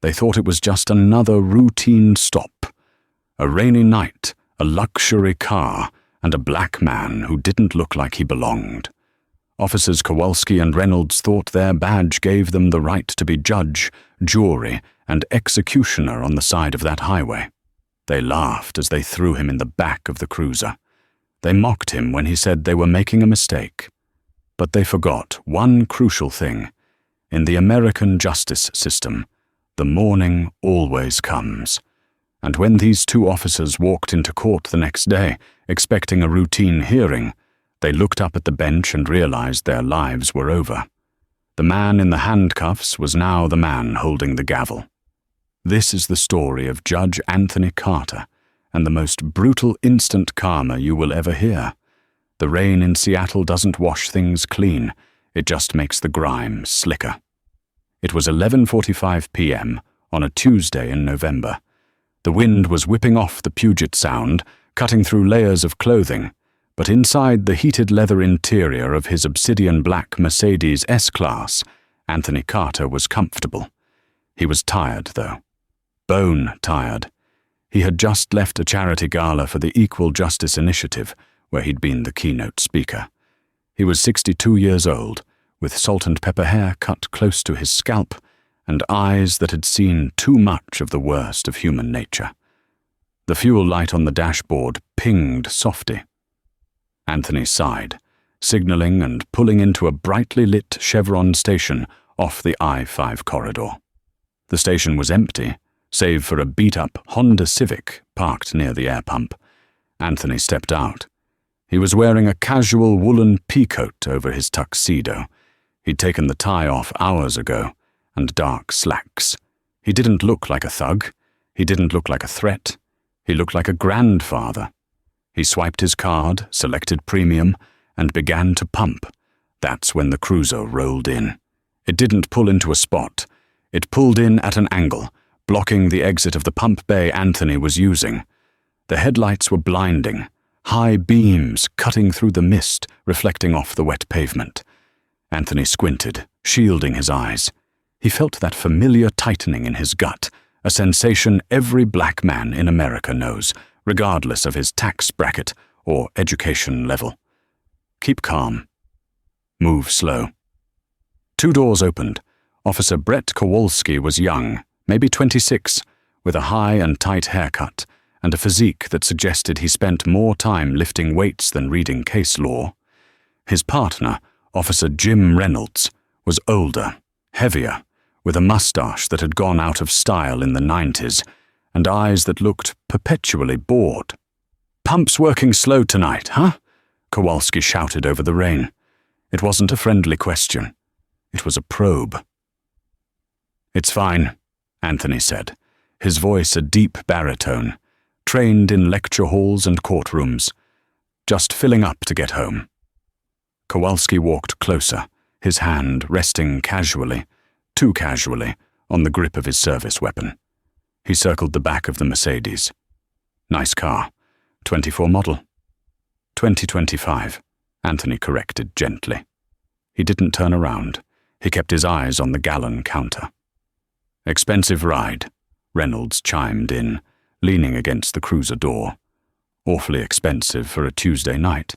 They thought it was just another routine stop. A rainy night, a luxury car, and a black man who didn't look like he belonged. Officers Kowalski and Reynolds thought their badge gave them the right to be judge, jury, and executioner on the side of that highway. They laughed as they threw him in the back of the cruiser. They mocked him when he said they were making a mistake. But they forgot one crucial thing. In the American justice system, the morning always comes. And when these two officers walked into court the next day, expecting a routine hearing, they looked up at the bench and realized their lives were over. The man in the handcuffs was now the man holding the gavel. This is the story of Judge Anthony Carter, and the most brutal instant karma you will ever hear. The rain in Seattle doesn't wash things clean, it just makes the grime slicker. It was 11:45 p.m. on a Tuesday in November. The wind was whipping off the Puget Sound, cutting through layers of clothing, but inside the heated leather interior of his obsidian black Mercedes S-Class, Anthony Carter was comfortable. He was tired, though. Bone tired. He had just left a charity gala for the Equal Justice Initiative, where he'd been the keynote speaker. He was 62 years old, with salt and pepper hair cut close to his scalp, and eyes that had seen too much of the worst of human nature. The fuel light on the dashboard pinged softly. Anthony sighed, signaling and pulling into a brightly lit Chevron station off the I-5 corridor. The station was empty, save for a beat-up Honda Civic parked near the air pump. Anthony stepped out. He was wearing a casual woolen peacoat over his tuxedo. He'd taken the tie off hours ago, and dark slacks. He didn't look like a thug. He didn't look like a threat. He looked like a grandfather. He swiped his card, selected premium, and began to pump. That's when the cruiser rolled in. It didn't pull into a spot. It pulled in at an angle, blocking the exit of the pump bay Anthony was using. The headlights were blinding, high beams cutting through the mist, reflecting off the wet pavement. Anthony squinted, shielding his eyes. He felt that familiar tightening in his gut, a sensation every black man in America knows, regardless of his tax bracket or education level. Keep calm. Move slow. Two doors opened. Officer Brett Kowalski was young, maybe 26, with a high and tight haircut and a physique that suggested he spent more time lifting weights than reading case law. His partner, Officer Jim Reynolds, was older, heavier, with a mustache that had gone out of style in the 90s, and eyes that looked perpetually bored. "Pump's working slow tonight, huh?" Kowalski shouted over the rain. It wasn't a friendly question. It was a probe. "It's fine," Anthony said, his voice a deep baritone, trained in lecture halls and courtrooms. "Just filling up to get home." Kowalski walked closer, his hand resting casually, too casually, on the grip of his service weapon. He circled the back of the Mercedes. "Nice car. 24 model." 2025, Anthony corrected gently. He didn't turn around. He kept his eyes on the gallon counter. "Expensive ride," Reynolds chimed in, leaning against the cruiser door. "Awfully expensive for a Tuesday night."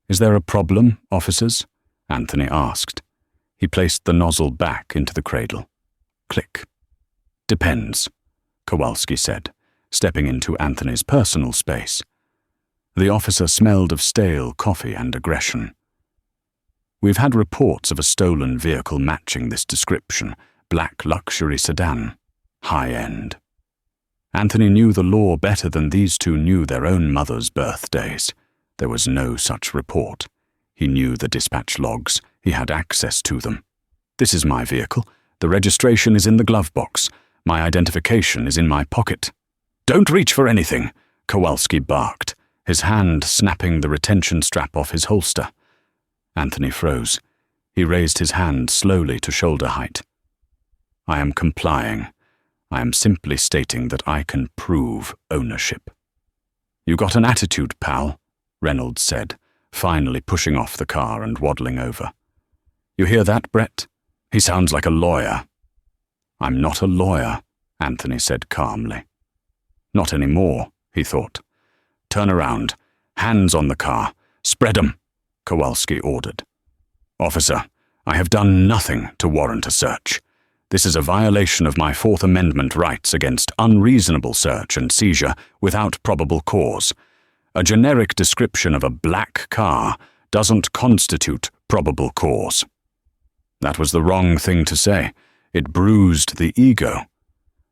"Is there a problem, officers?" Anthony asked. He placed the nozzle back into the cradle. Click. "Depends," Kowalski said, stepping into Anthony's personal space. The officer smelled of stale coffee and aggression. "We've had reports of a stolen vehicle matching this description, black luxury sedan, high-end." Anthony knew the law better than these two knew their own mothers' birthdays. There was no such report. He knew the dispatch logs. He had access to them. "This is my vehicle. The registration is in the glove box. My identification is in my pocket." "Don't reach for anything," Kowalski barked, his hand snapping the retention strap off his holster. Anthony froze. He raised his hand slowly to shoulder height. "I am complying. I am simply stating that I can prove ownership." "You got an attitude, pal," Reynolds said, finally pushing off the car and waddling over. "You hear that, Brett? He sounds like a lawyer." "I'm not a lawyer," Anthony said calmly. Not anymore, he thought. Turn around. Hands on the car. Spread 'em, Kowalski ordered. Officer, I have done nothing to warrant a search. This is a violation of my Fourth Amendment rights against unreasonable search and seizure without probable cause. A generic description of a black car doesn't constitute probable cause. That was the wrong thing to say. It bruised the ego.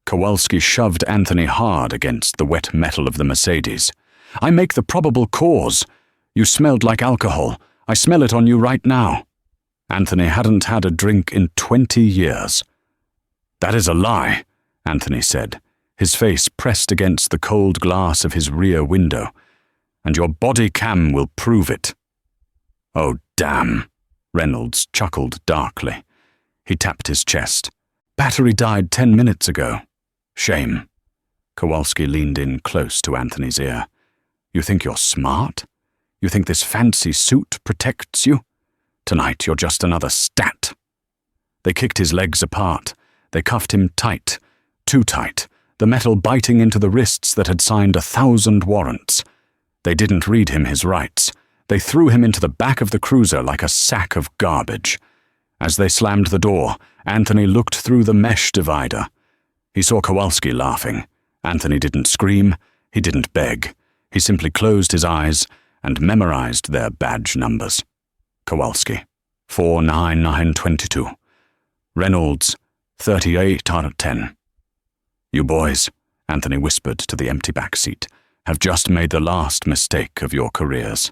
Kowalski shoved Anthony hard against the wet metal of the Mercedes. I make the probable cause. You smelled like alcohol. I smell it on you right now. Anthony hadn't had a drink in 20 years. That is a lie, Anthony said, his face pressed against the cold glass of his rear window. And your body cam will prove it. Oh, damn, Reynolds chuckled darkly. He tapped his chest. Battery died 10 minutes ago. Shame. Kowalski leaned in close to Anthony's ear. You think you're smart? You think this fancy suit protects you? Tonight you're just another stat. They kicked his legs apart. They cuffed him tight, too tight, the metal biting into the wrists that had signed 1,000 warrants. They didn't read him his rights. They threw him into the back of the cruiser like a sack of garbage. As they slammed the door, Anthony looked through the mesh divider. He saw Kowalski laughing. Anthony didn't scream. He didn't beg. He simply closed his eyes and memorized their badge numbers. Kowalski, 49922. Reynolds, 38 out of 10. You boys, Anthony whispered to the empty back seat, have just made the last mistake of your careers.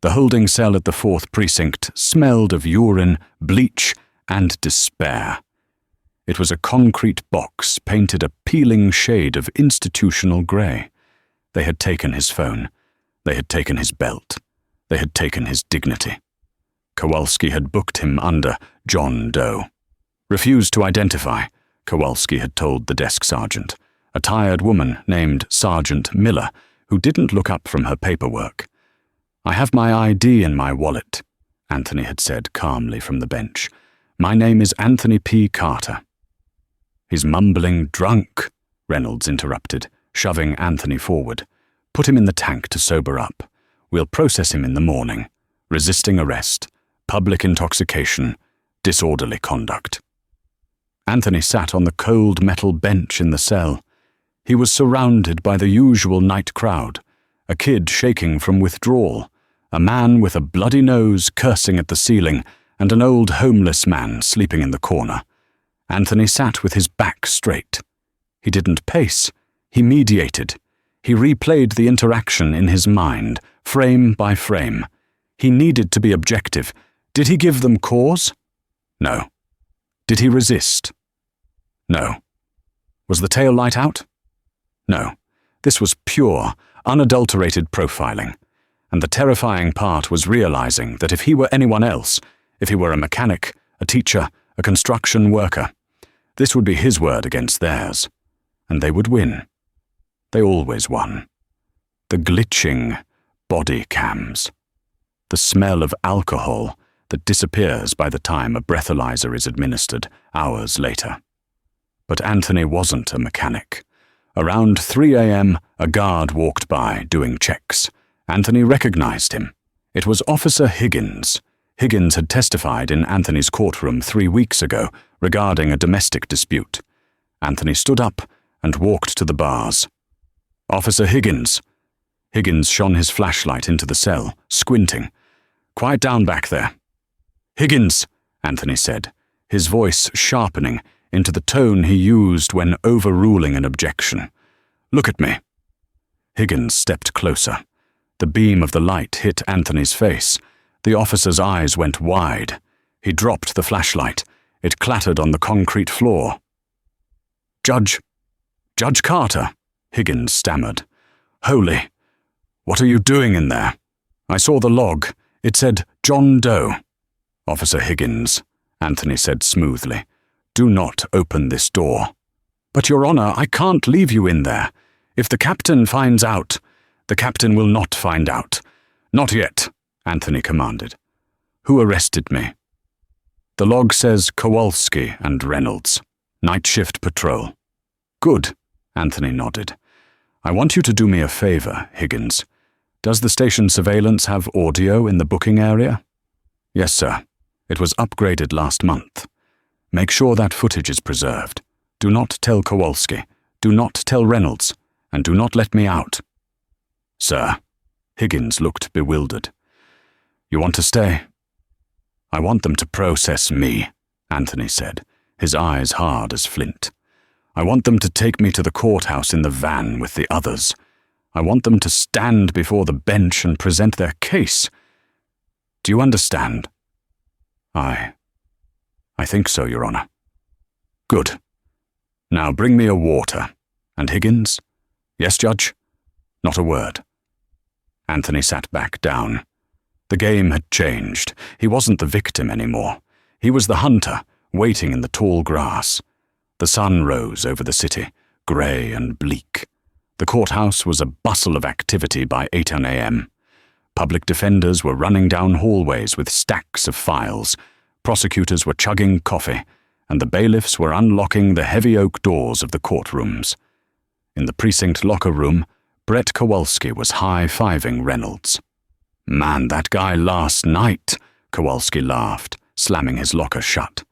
The holding cell at the 4th Precinct smelled of urine, bleach, and despair. It was a concrete box painted a peeling shade of institutional grey. They had taken his phone. They had taken his belt. They had taken his dignity. Kowalski had booked him under John Doe. Refused to identify, Kowalski had told the desk sergeant, a tired woman named Sergeant Miller, who didn't look up from her paperwork. I have my ID in my wallet, Anthony had said calmly from the bench. My name is Anthony P. Carter. He's mumbling drunk, Reynolds interrupted, shoving Anthony forward. Put him in the tank to sober up. We'll process him in the morning. Resisting arrest, public intoxication, disorderly conduct. Anthony sat on the cold metal bench in the cell. He was surrounded by the usual night crowd, a kid shaking from withdrawal, a man with a bloody nose cursing at the ceiling, and an old homeless man sleeping in the corner. Anthony sat with his back straight. He didn't pace. He mediated. He replayed the interaction in his mind, frame by frame. He needed to be objective. Did he give them cause? No. Did he resist? No. Was the tail light out? No. This was pure, unadulterated profiling. And the terrifying part was realizing that if he were anyone else, if he were a mechanic, a teacher, a construction worker, this would be his word against theirs. And they would win. They always won. The glitching body cams. The smell of alcohol that disappears by the time a breathalyzer is administered hours later. But Anthony wasn't a mechanic. Around 3 a.m., a guard walked by doing checks. Anthony recognized him. It was Officer Higgins. Higgins had testified in Anthony's courtroom 3 weeks ago regarding a domestic dispute. Anthony stood up and walked to the bars. Officer Higgins. Higgins shone his flashlight into the cell, squinting. Quiet down back there. Higgins, Anthony said, his voice sharpening into the tone he used when overruling an objection. Look at me. Higgins stepped closer. The beam of the light hit Anthony's face. The officer's eyes went wide. He dropped the flashlight. It clattered on the concrete floor. Judge Carter, Higgins stammered. Holy, what are you doing in there? I saw the log. It said John Doe. Officer Higgins, Anthony said smoothly, do not open this door. But, Your Honor, I can't leave you in there. If the captain finds out, the captain will not find out. Not yet, Anthony commanded. Who arrested me? The log says Kowalski and Reynolds. Night shift patrol. Good, Anthony nodded. I want you to do me a favor, Higgins. Does the station surveillance have audio in the booking area? Yes, sir. It was upgraded last month. Make sure that footage is preserved. Do not tell Kowalski. Do not tell Reynolds. And do not let me out. Sir. Higgins looked bewildered. You want to stay? I want them to process me, Anthony said, his eyes hard as flint. I want them to take me to the courthouse in the van with the others. I want them to stand before the bench and present their case. Do you understand? I think so, Your Honor. Good. Now bring me a water. And Higgins? Yes, Judge? Not a word. Anthony sat back down. The game had changed. He wasn't the victim anymore. He was the hunter, waiting in the tall grass. The sun rose over the city, grey and bleak. The courthouse was a bustle of activity by 8 a.m. Public defenders were running down hallways with stacks of files. Prosecutors were chugging coffee, and the bailiffs were unlocking the heavy oak doors of the courtrooms. In the precinct locker room, Brett Kowalski was high-fiving Reynolds. Man, that guy last night, Kowalski laughed, slamming his locker shut.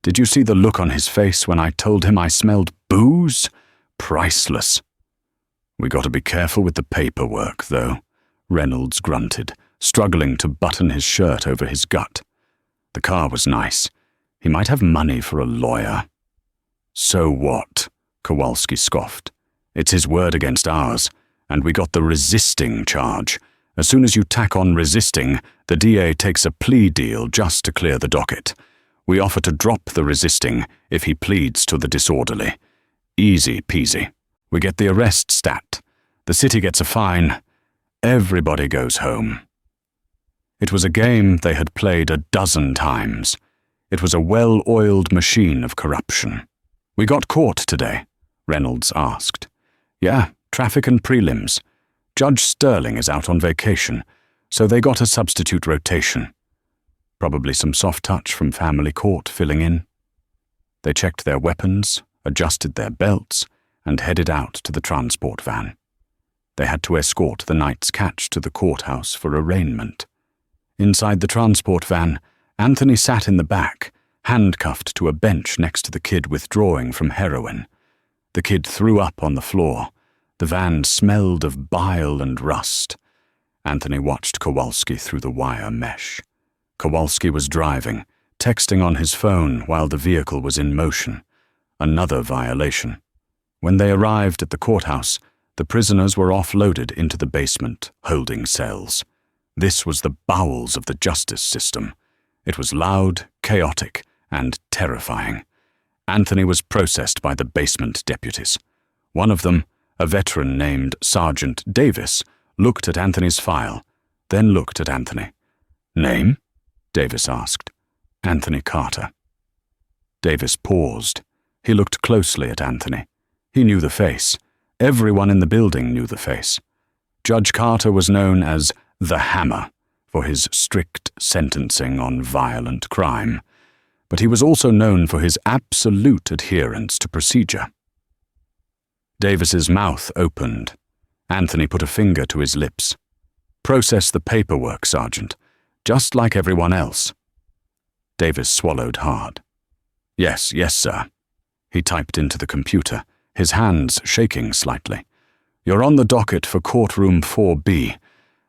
Did you see the look on his face when I told him I smelled booze? Priceless. We got to be careful with the paperwork, though, Reynolds grunted, struggling to button his shirt over his gut. The car was nice. He might have money for a lawyer. So what? Kowalski scoffed. It's his word against ours, and we got the resisting charge. As soon as you tack on resisting, the DA takes a plea deal just to clear the docket. We offer to drop the resisting if he pleads to the disorderly. Easy peasy. We get the arrest stat. The city gets a fine. Everybody goes home. It was a game they had played a dozen times. It was a well-oiled machine of corruption. We got caught today, Reynolds asked. Yeah, traffic and prelims. Judge Sterling is out on vacation, so they got a substitute rotation. Probably some soft touch from family court filling in. They checked their weapons, adjusted their belts, and headed out to the transport van. They had to escort the night's catch to the courthouse for arraignment. Inside the transport van, Anthony sat in the back, handcuffed to a bench next to the kid withdrawing from heroin. The kid threw up on the floor. The van smelled of bile and rust. Anthony watched Kowalski through the wire mesh. Kowalski was driving, texting on his phone while the vehicle was in motion. Another violation. When they arrived at the courthouse, the prisoners were offloaded into the basement, holding cells. This was the bowels of the justice system. It was loud, chaotic, and terrifying. Anthony was processed by the basement deputies. One of them, a veteran named Sergeant Davis, looked at Anthony's file, then looked at Anthony. Name? Davis asked. Anthony Carter. Davis paused. He looked closely at Anthony. He knew the face. Everyone in the building knew the face. Judge Carter was known as the Hammer for his strict sentencing on violent crime, but he was also known for his absolute adherence to procedure. Davis's mouth opened. Anthony put a finger to his lips. Process the paperwork, Sergeant, just like everyone else. Davis swallowed hard. Yes, sir. He typed into the computer, his hands shaking slightly. You're on the docket for courtroom 4B.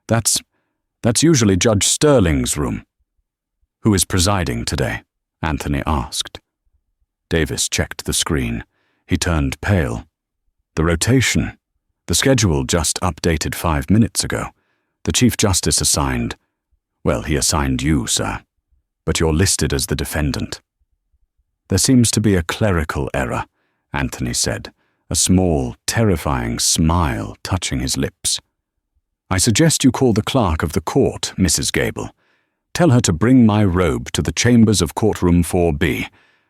That's usually Judge Sterling's room. Who is presiding today? Anthony asked. Davis checked the screen. He turned pale. The rotation. The schedule just updated 5 minutes ago. The Chief Justice assigned... Well, he assigned you, sir. But you're listed as the defendant. There seems to be a clerical error, Anthony said, a small, terrifying smile touching his lips. I suggest you call the clerk of the court, Mrs. Gable. Tell her to bring my robe to the chambers of courtroom 4B,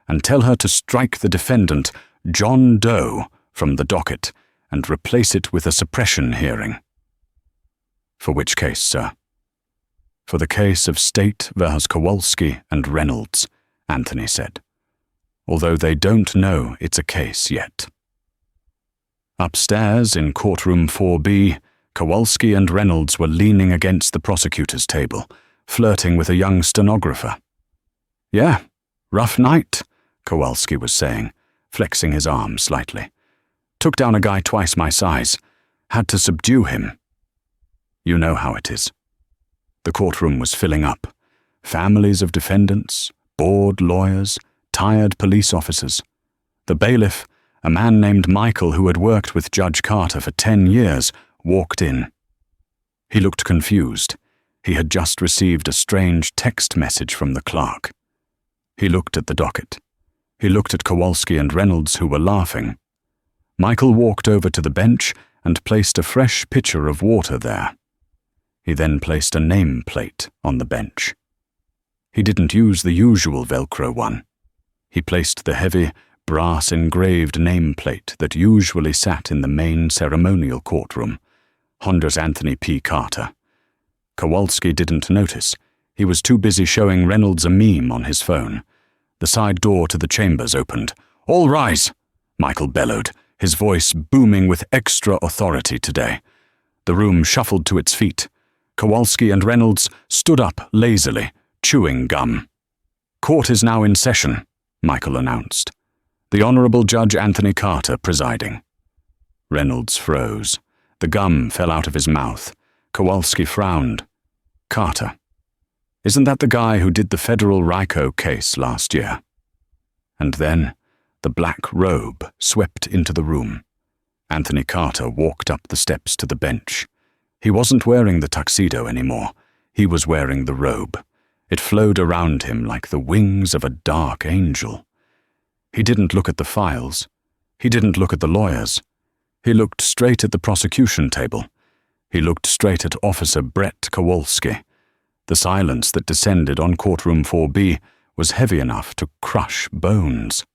and tell her to strike the defendant, John Doe, from the docket, and replace it with a suppression hearing. For which case, sir? For the case of State vs. Kowalski and Reynolds, Anthony said, although they don't know it's a case yet. Upstairs, in courtroom 4B, Kowalski and Reynolds were leaning against the prosecutor's table, flirting with a young stenographer. "Yeah, rough night," Kowalski was saying, flexing his arm slightly. "Took down a guy twice my size. Had to subdue him." "You know how it is." The courtroom was filling up. Families of defendants, bored lawyers, tired police officers. The bailiff, a man named Michael who had worked with Judge Carter for 10 years, walked in. He looked confused. He had just received a strange text message from the clerk. He looked at the docket. He looked at Kowalski and Reynolds, who were laughing. Michael walked over to the bench and placed a fresh pitcher of water there. He then placed a nameplate on the bench. He didn't use the usual Velcro one. He placed the heavy, brass-engraved nameplate that usually sat in the main ceremonial courtroom, Honduras Anthony P. Carter. Kowalski didn't notice. He was too busy showing Reynolds a meme on his phone. The side door to the chambers opened. "All rise!" Michael bellowed, his voice booming with extra authority today. The room shuffled to its feet. Kowalski and Reynolds stood up lazily, chewing gum. "Court is now in session," Michael announced. "The Honorable Judge Anthony Carter presiding." Reynolds froze. The gum fell out of his mouth. Kowalski frowned. "Carter. Isn't that the guy who did the federal RICO case last year?" And then the black robe swept into the room. Anthony Carter walked up the steps to the bench. He wasn't wearing the tuxedo anymore. He was wearing the robe. It flowed around him like the wings of a dark angel. He didn't look at the files. He didn't look at the lawyers. He looked straight at the prosecution table. He looked straight at Officer Brett Kowalski. The silence that descended on courtroom 4B was heavy enough to crush bones.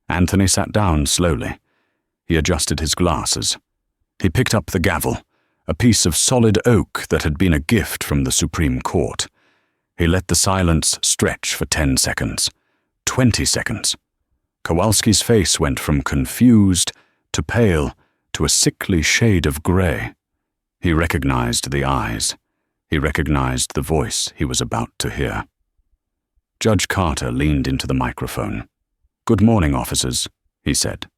Anthony sat down slowly. He adjusted his glasses. He picked up the gavel, a piece of solid oak that had been a gift from the Supreme Court. He let the silence stretch for 10 seconds, 20 seconds. Kowalski's face went from confused to pale to a sickly shade of gray. He recognized the eyes. He recognized the voice he was about to hear. Judge Carter leaned into the microphone. "Good morning, officers," he said.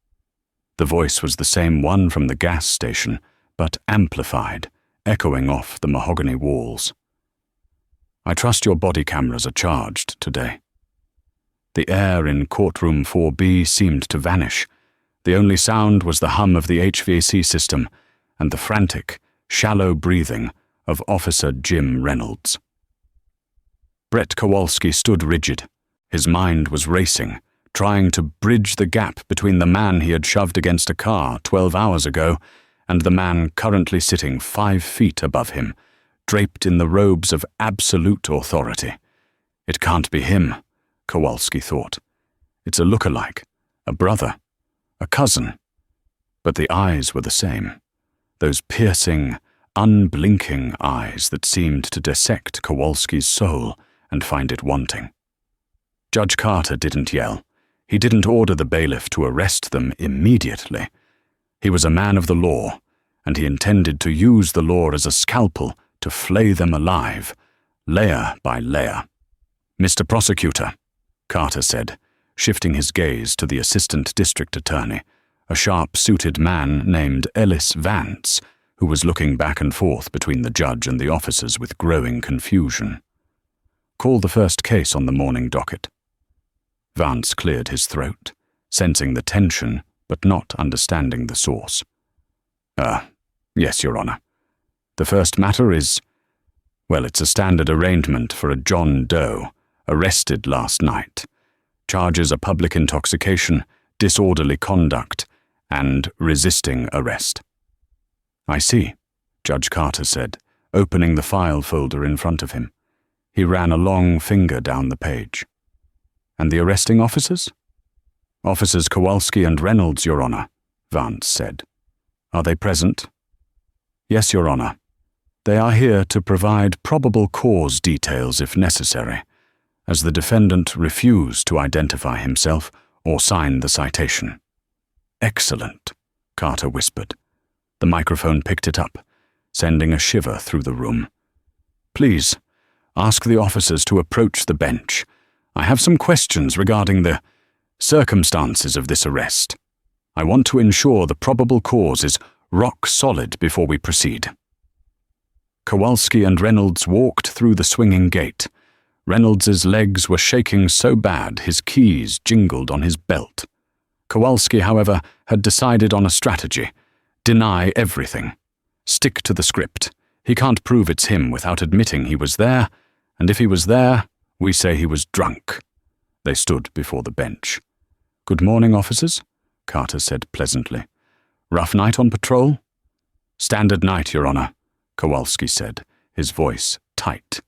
The voice was the same one from the gas station, but amplified, echoing off the mahogany walls. "I trust your body cameras are charged today." The air in courtroom 4B seemed to vanish. The only sound was the hum of the HVAC system and the frantic, shallow breathing of Officer Jim Reynolds. Brett Kowalski stood rigid. His mind was racing, trying to bridge the gap between the man he had shoved against a car 12 hours ago and the man currently sitting 5 feet above him, draped in the robes of absolute authority. It can't be him, Kowalski thought. It's a look-alike, a brother, a cousin. But the eyes were the same. Those piercing, unblinking eyes that seemed to dissect Kowalski's soul and find it wanting. Judge Carter didn't yell. He didn't order the bailiff to arrest them immediately. He was a man of the law, and he intended to use the law as a scalpel to flay them alive, layer by layer. "Mr. Prosecutor," Carter said, shifting his gaze to the assistant district attorney, a sharp-suited man named Ellis Vance, who was looking back and forth between the judge and the officers with growing confusion. "Call the first case on the morning docket." Vance cleared his throat, sensing the tension but not understanding the source. Yes, Your Honor. The first matter is, well, it's a standard arraignment for a John Doe, arrested last night. Charges are public intoxication, disorderly conduct, and resisting arrest." "I see," Judge Carter said, opening the file folder in front of him. He ran a long finger down the page. "And the arresting officers?" "Officers Kowalski and Reynolds, Your Honor," Vance said. "Are they present?" "Yes, Your Honor. They are here to provide probable cause details if necessary, as the defendant refused to identify himself or sign the citation." "Excellent," Carter whispered. The microphone picked it up, sending a shiver through the room. "Please, ask the officers to approach the bench. I have some questions regarding the circumstances of this arrest. I want to ensure the probable cause is rock solid before we proceed." Kowalski and Reynolds walked through the swinging gate. Reynolds's legs were shaking so bad his keys jingled on his belt. Kowalski, however, had decided on a strategy. Deny everything. Stick to the script. He can't prove it's him without admitting he was there, and if he was there, we say he was drunk. They stood before the bench. "Good morning, officers," Carter said pleasantly. "Rough night on patrol?" "Standard night, Your Honor," Kowalski said, his voice tight.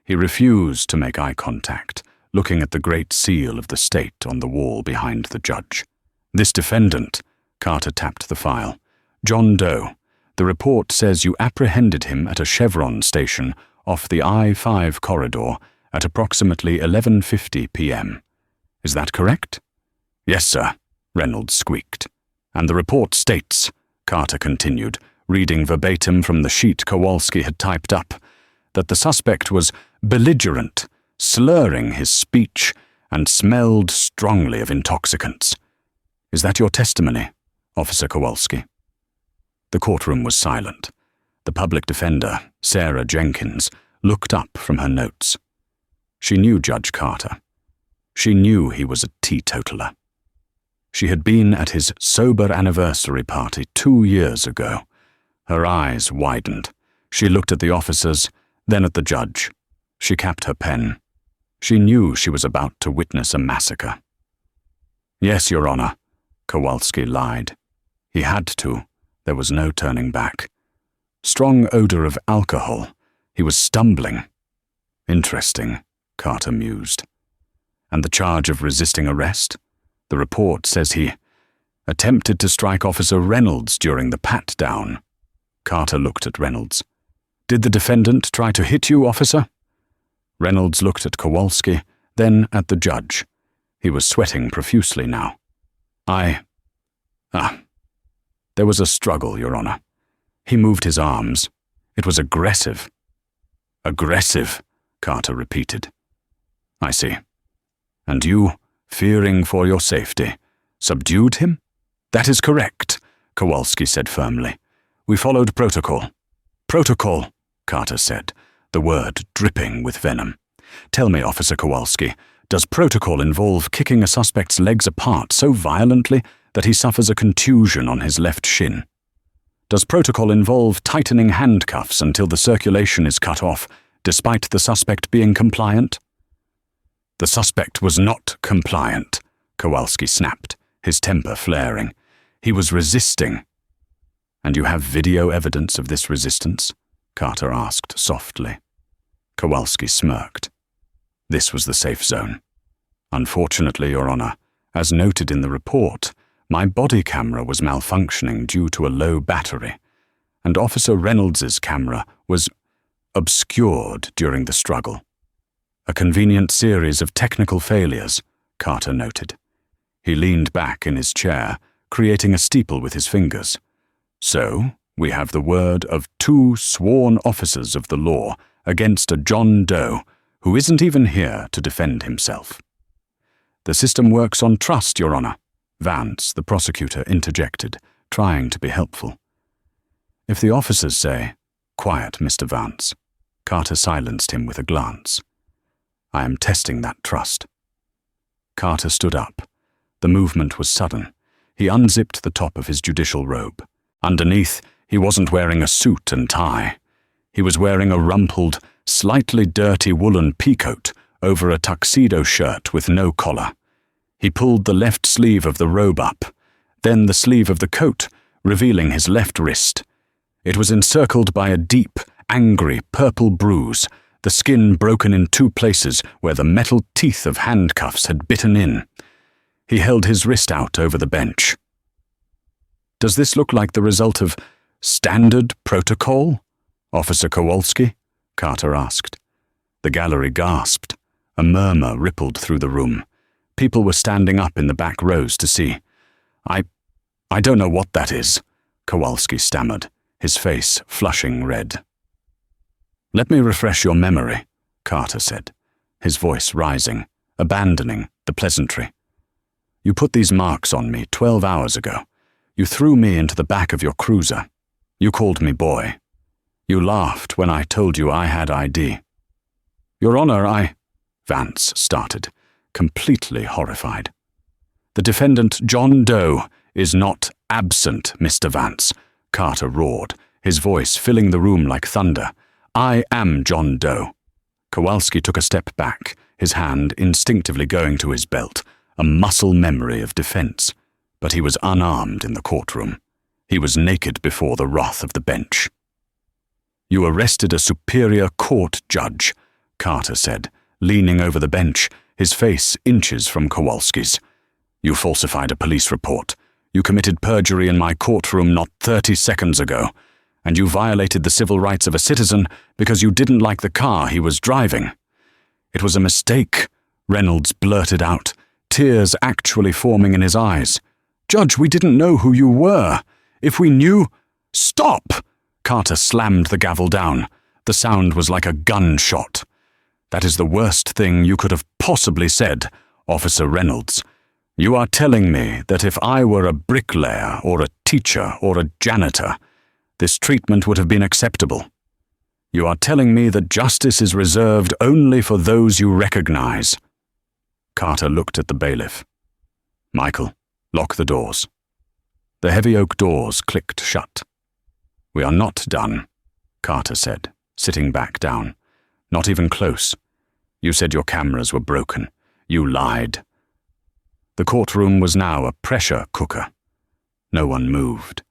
He refused to make eye contact, looking at the great seal of the state on the wall behind the judge. "This defendant," Carter tapped the file, "John Doe. The report says you apprehended him at a Chevron station off the I-5 corridor at approximately 11:50 p.m. Is that correct?" "Yes, sir," Reynolds squeaked. "And the report states," Carter continued, reading verbatim from the sheet Kowalski had typed up, "that the suspect was belligerent, slurring his speech, and smelled strongly of intoxicants. Is that your testimony, Officer Kowalski?" The courtroom was silent. The public defender, Sarah Jenkins, looked up from her notes. She knew Judge Carter. She knew he was a teetotaler. She had been at his sober anniversary party 2 years ago. Her eyes widened. She looked at the officers, then at the judge. She capped her pen. She knew she was about to witness a massacre. "Yes, Your Honor," Kowalski lied. He had to. There was no turning back. Strong odor of alcohol. He was stumbling. "Interesting," Carter mused. "And the charge of resisting arrest? The report says he attempted to strike Officer Reynolds during the pat-down." Carter looked at Reynolds. "Did the defendant try to hit you, officer?" Reynolds looked at Kowalski, then at the judge. He was sweating profusely now. There was a struggle, Your Honor. He moved his arms. It was aggressive." "Aggressive," Carter repeated. "I see. And you, fearing for your safety, subdued him?" "That is correct," Kowalski said firmly. "We followed protocol." "Protocol," Carter said, the word dripping with venom. "Tell me, Officer Kowalski, does protocol involve kicking a suspect's legs apart so violently that he suffers a contusion on his left shin? Does protocol involve tightening handcuffs until the circulation is cut off, despite the suspect being compliant?" "The suspect was not compliant," Kowalski snapped, his temper flaring. "He was resisting." "And you have video evidence of this resistance?" Carter asked softly. Kowalski smirked. "This was the safe zone. Unfortunately, Your Honor, as noted in the report, my body camera was malfunctioning due to a low battery, and Officer Reynolds's camera was obscured during the struggle. A convenient series of technical failures," Carter noted. He leaned back in his chair, creating a steeple with his fingers. "So, we have the word of 2 sworn officers of the law against a John Doe who isn't even here to defend himself." "The system works on trust, Your Honor," Vance, the prosecutor, interjected, trying to be helpful. "If the officers say, 'Quiet, Mr. Vance,'" Carter silenced him with a glance. "I am testing that trust." Carter stood up. The movement was sudden. He unzipped the top of his judicial robe. Underneath, he wasn't wearing a suit and tie. He was wearing a rumpled, slightly dirty woolen peacoat over a tuxedo shirt with no collar. He pulled the left sleeve of the robe up, then the sleeve of the coat, revealing his left wrist. It was encircled by a deep, angry purple bruise, the skin broken in 2 places where the metal teeth of handcuffs had bitten in. He held his wrist out over the bench. "Does this look like the result of standard protocol, Officer Kowalski?" Carter asked. The gallery gasped. A murmur rippled through the room. People were standing up in the back rows to see. I don't know what that is, Kowalski stammered, his face flushing red. Let me refresh your memory, Carter said, his voice rising, abandoning the pleasantry. You put these marks on me 12 hours ago. You threw me into the back of your cruiser. You called me boy. You laughed when I told you I had ID. Your Honor, Vance started, completely horrified. The defendant, John Doe, is not absent, Mr. Vance, Carter roared, his voice filling the room like thunder. I am John Doe. Kowalski took a step back, his hand instinctively going to his belt, a muscle memory of defense. But he was unarmed in the courtroom. He was naked before the wrath of the bench. You arrested a superior court judge, Carter said, leaning over the bench, his face inches from Kowalski's. You falsified a police report. You committed perjury in my courtroom not 30 seconds ago. And you violated the civil rights of a citizen because you didn't like the car he was driving. It was a mistake, Reynolds blurted out, tears actually forming in his eyes. Judge, we didn't know who you were. If we knew— Stop! Carter slammed the gavel down. The sound was like a gunshot. That is the worst thing you could have possibly said, Officer Reynolds. You are telling me that if I were a bricklayer or a teacher or a janitor, this treatment would have been acceptable. You are telling me that justice is reserved only for those you recognize. Carter looked at the bailiff. Michael, lock the doors. The heavy oak doors clicked shut. We are not done, Carter said, sitting back down. Not even close. You said your cameras were broken. You lied. The courtroom was now a pressure cooker. No one moved.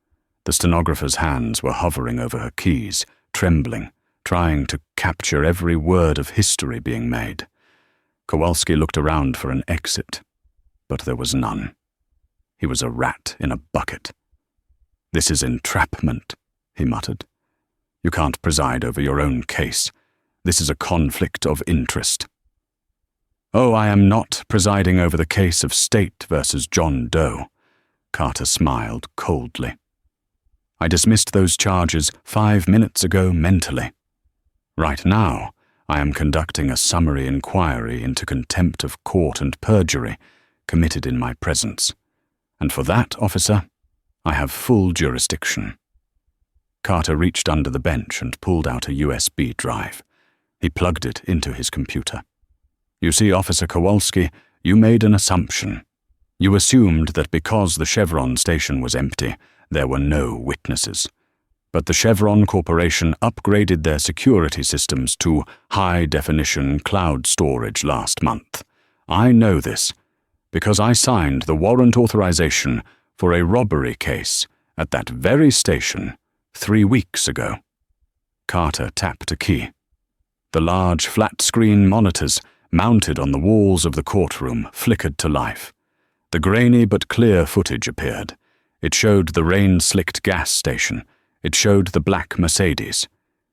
The stenographer's hands were hovering over her keys, trembling, trying to capture every word of history being made. Kowalski looked around for an exit, but there was none. He was a rat in a bucket. This is entrapment, he muttered. You can't preside over your own case. This is a conflict of interest. Oh, I am not presiding over the case of State versus John Doe. Carter smiled coldly. I dismissed those charges 5 minutes ago mentally. Right now, I am conducting a summary inquiry into contempt of court and perjury committed in my presence. And for that, officer, I have full jurisdiction. Carter reached under the bench and pulled out a USB drive. He plugged it into his computer. You see, Officer Kowalski, you made an assumption. You assumed that because the Chevron station was empty, there were no witnesses. But the Chevron Corporation upgraded their security systems to high-definition cloud storage last month. I know this because I signed the warrant authorization for a robbery case at that very station 3 weeks ago. Carter tapped a key. The large flat-screen monitors mounted on the walls of the courtroom flickered to life. The grainy but clear footage appeared. It showed the rain-slicked gas station. It showed the black Mercedes.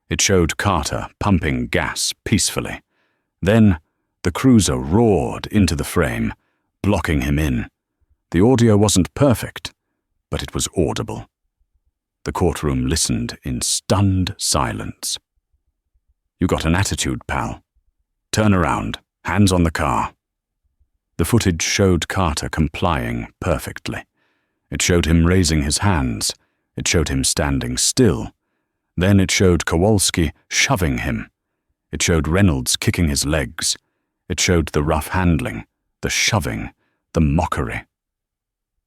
It showed Carter pumping gas peacefully. Then the cruiser roared into the frame, blocking him in. The audio wasn't perfect, but it was audible. The courtroom listened in stunned silence. You got an attitude, pal. Turn around, hands on the car. The footage showed Carter complying perfectly. It showed him raising his hands. It showed him standing still. Then it showed Kowalski shoving him. It showed Reynolds kicking his legs. It showed the rough handling, the shoving, the mockery.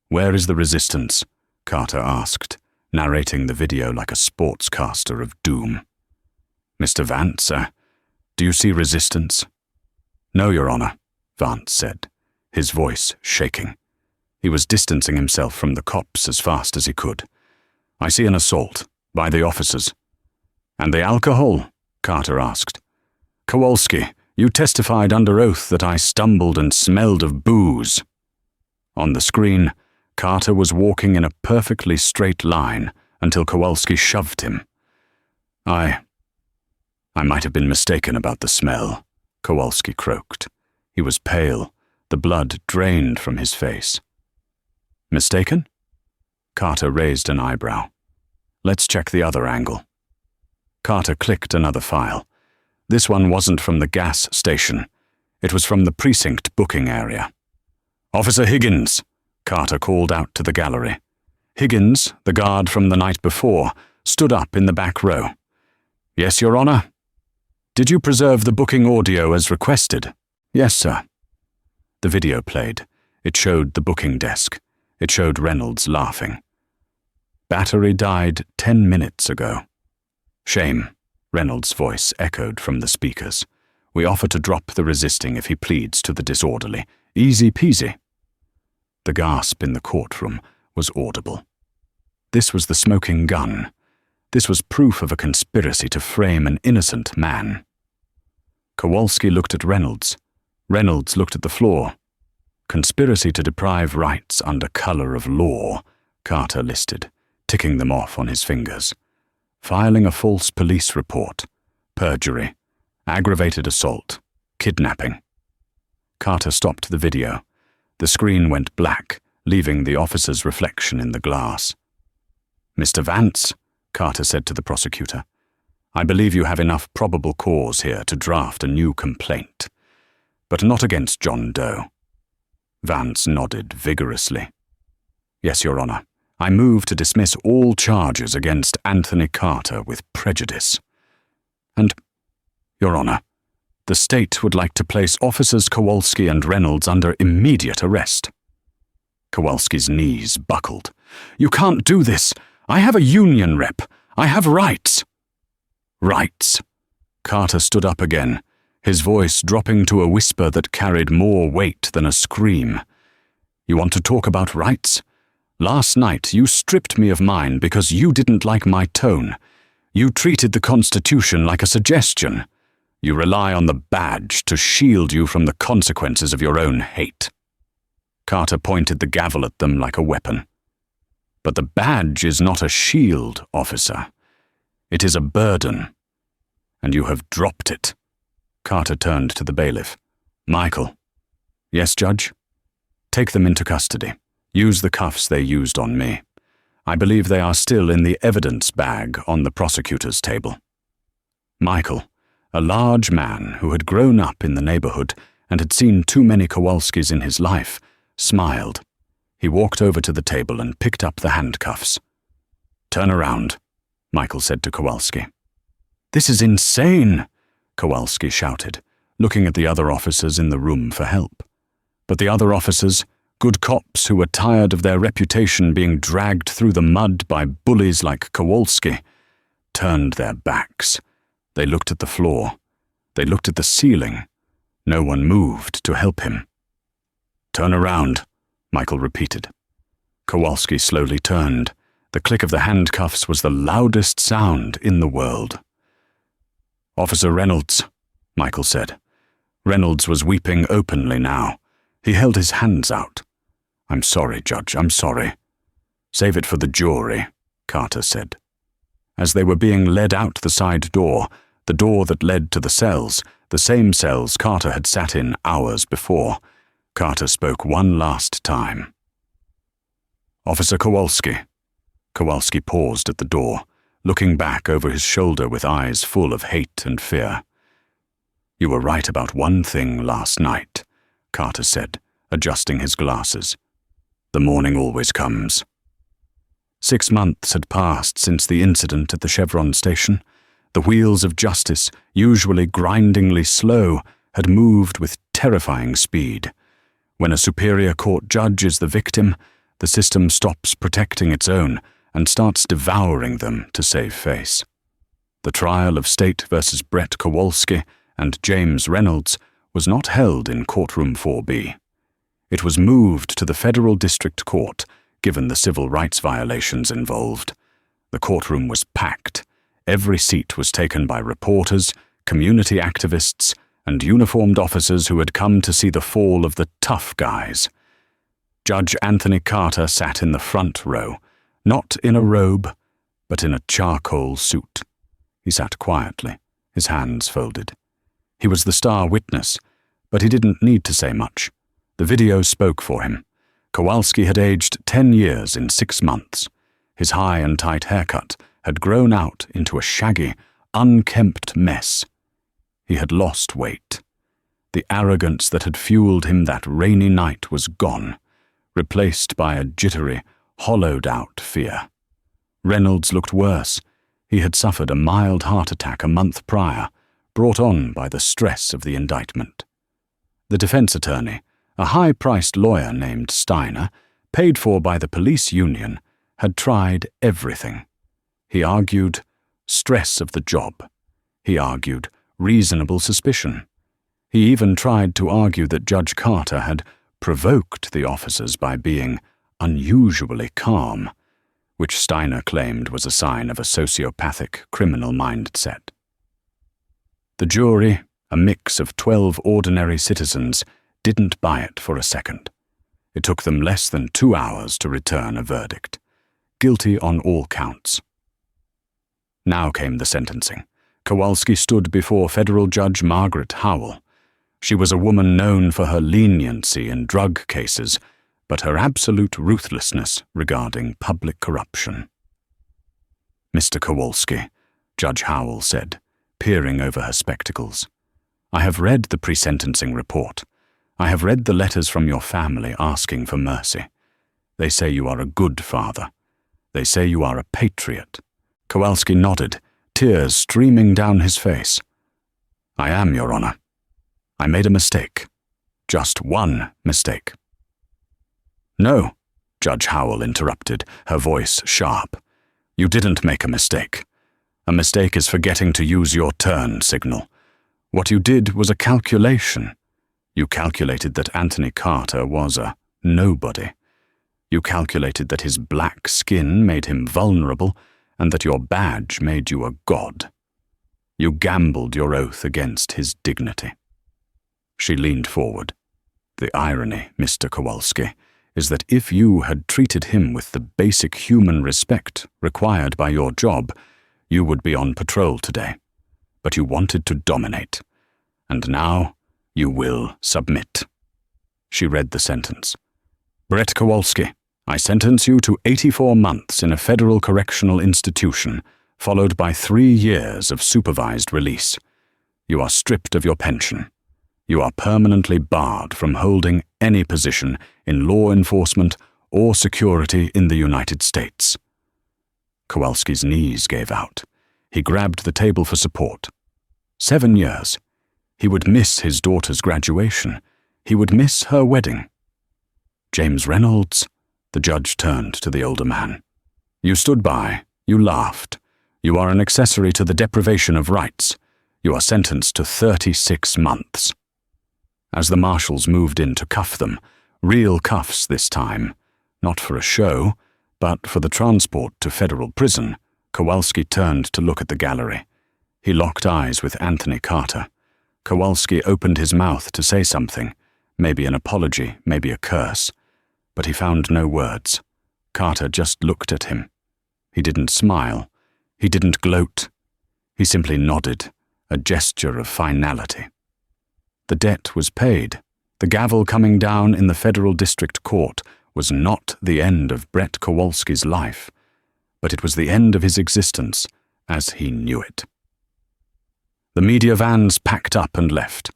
Where is the resistance? Carter asked, narrating the video like a sportscaster of doom. Mr. Vance, do you see resistance? No, Your Honor, Vance said, his voice shaking. He was distancing himself from the cops as fast as he could. I see an assault, by the officers. And the alcohol? Carter asked. Kowalski, you testified under oath that I stumbled and smelled of booze. On the screen, Carter was walking in a perfectly straight line until Kowalski shoved him. I might have been mistaken about the smell, Kowalski croaked. He was pale, the blood drained from his face. Mistaken? Carter raised an eyebrow. Let's check the other angle. Carter clicked another file. This one wasn't from the gas station. It was from the precinct booking area. "Officer Higgins," Carter called out to the gallery. Higgins, the guard from the night before, stood up in the back row. "Yes, Your Honor." "Did you preserve the booking audio as requested?" "Yes, sir." The video played. It showed the booking desk. It showed Reynolds laughing. "Battery died 10 minutes ago." "Shame," Reynolds' voice echoed from the speakers. "We offer to drop the resisting if he pleads to the disorderly. Easy peasy." The gasp in the courtroom was audible. This was the smoking gun. This was proof of a conspiracy to frame an innocent man. Kowalski looked at Reynolds. Reynolds looked at the floor. "Conspiracy to deprive rights under color of law," Carter listed, ticking them off on his fingers. "Filing a false police report, perjury, aggravated assault, kidnapping." Carter stopped the video. The screen went black, leaving the officer's reflection in the glass. "Mr. Vance," Carter said to the prosecutor, "I believe you have enough probable cause here to draft a new complaint, but not against John Doe." Vance nodded vigorously. "Yes, Your Honor. I move to dismiss all charges against Anthony Carter with prejudice. And, Your Honor, the state would like to place Officers Kowalski and Reynolds under immediate arrest." Kowalski's knees buckled. "You can't do this. I have a union rep. I have rights." "Rights." Carter stood up again, his voice dropping to a whisper that carried more weight than a scream. "You want to talk about rights? Last night you stripped me of mine because you didn't like my tone. You treated the Constitution like a suggestion. You rely on the badge to shield you from the consequences of your own hate." Carter pointed the gavel at them like a weapon. "But the badge is not a shield, officer. It is a burden. And you have dropped it." Carter turned to the bailiff. "Michael." "Yes, Judge?" "Take them into custody. Use the cuffs they used on me. I believe they are still in the evidence bag on the prosecutor's table." Michael, a large man who had grown up in the neighborhood and had seen too many Kowalskis in his life, smiled. He walked over to the table and picked up the handcuffs. "Turn around," Michael said to Kowalski. "This is insane," Kowalski shouted, looking at the other officers in the room for help. But the other officers, good cops who were tired of their reputation being dragged through the mud by bullies like Kowalski, turned their backs. They looked at the floor. They looked at the ceiling. No one moved to help him. "Turn around," Michael repeated. Kowalski slowly turned. The click of the handcuffs was the loudest sound in the world. "Officer Reynolds," Michael said. Reynolds was weeping openly now. He held his hands out. "I'm sorry, Judge, I'm sorry." "Save it for the jury," Carter said. As they were being led out the side door, the door that led to the same cells Carter had sat in hours before, Carter spoke one last time. "Officer Kowalski." Kowalski paused at the door, looking back over his shoulder with eyes full of hate and fear. "You were right about one thing last night," Carter said, adjusting his glasses. "The morning always comes." 6 months had passed since the incident at the Chevron station. The wheels of justice, usually grindingly slow, had moved with terrifying speed. When a superior court judge is the victim, the system stops protecting its own and starts devouring them to save face. The trial of State versus Brett Kowalski and James Reynolds was not held in courtroom 4B. It was moved to the Federal District Court, given the civil rights violations involved. The courtroom was packed. Every seat was taken by reporters, community activists, and uniformed officers who had come to see the fall of the tough guys. Judge Anthony Carter sat in the front row, not in a robe, but in a charcoal suit. He sat quietly, his hands folded. He was the star witness, but he didn't need to say much. The video spoke for him. Kowalski had aged 10 years in 6 months. His high and tight haircut had grown out into a shaggy, unkempt mess. He had lost weight. The arrogance that had fueled him that rainy night was gone, replaced by a jittery, hollowed-out fear. Reynolds looked worse. He had suffered a mild heart attack a month prior, brought on by the stress of the indictment. The defense attorney, a high-priced lawyer named Steiner, paid for by the police union, had tried everything. He argued stress of the job. He argued reasonable suspicion. He even tried to argue that Judge Carter had provoked the officers by being unusually calm, which Steiner claimed was a sign of a sociopathic criminal mindset. The jury, a mix of 12 ordinary citizens, didn't buy it for a second. It took them less than 2 hours to return a verdict. Guilty on all counts. Now came the sentencing. Kowalski stood before Federal Judge Margaret Howell. She was a woman known for her leniency in drug cases, but her absolute ruthlessness regarding public corruption. "Mr. Kowalski," Judge Howell said, peering over her spectacles, "I have read the pre-sentencing report. I have read the letters from your family asking for mercy. They say you are a good father. They say you are a patriot." Kowalski nodded, tears streaming down his face. "I am, Your Honor. I made a mistake. Just one mistake." "No," Judge Howell interrupted, her voice sharp. "You didn't make a mistake. A mistake is forgetting to use your turn signal. What you did was a calculation. You calculated that Anthony Carter was a nobody. You calculated that his black skin made him vulnerable and that your badge made you a god. You gambled your oath against his dignity." She leaned forward. "The irony, Mr. Kowalski, is that if you had treated him with the basic human respect required by your job, you would be on patrol today. But you wanted to dominate. And now you will submit." She read the sentence. "Brett Kowalski, I sentence you to 84 months in a federal correctional institution, followed by 3 years of supervised release. You are stripped of your pension. You are permanently barred from holding any position in law enforcement or security in the United States." Kowalski's knees gave out. He grabbed the table for support. 7 years. He would miss his daughter's graduation. He would miss her wedding. "James Reynolds," the judge turned to the older man. "You stood by. You laughed. You are an accessory to the deprivation of rights. You are sentenced to 36 months. As the marshals moved in to cuff them, real cuffs this time, not for a show, but for the transport to federal prison, Kowalski turned to look at the gallery. He locked eyes with Anthony Carter. Kowalski opened his mouth to say something, maybe an apology, maybe a curse, but he found no words. Carter just looked at him. He didn't smile. He didn't gloat. He simply nodded, a gesture of finality. The debt was paid. The gavel coming down in the federal district court was not the end of Brett Kowalski's life, but it was the end of his existence as he knew it. The media vans packed up and left.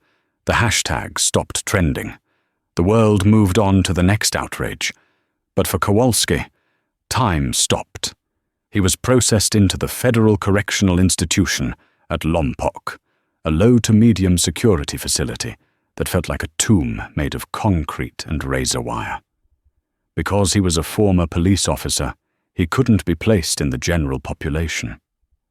The hashtag stopped trending. The world moved on to the next outrage. But for Kowalski, time stopped. He was processed into the Federal Correctional Institution at Lompoc, a low to medium security facility that felt like a tomb made of concrete and razor wire. Because he was a former police officer, he couldn't be placed in the general population.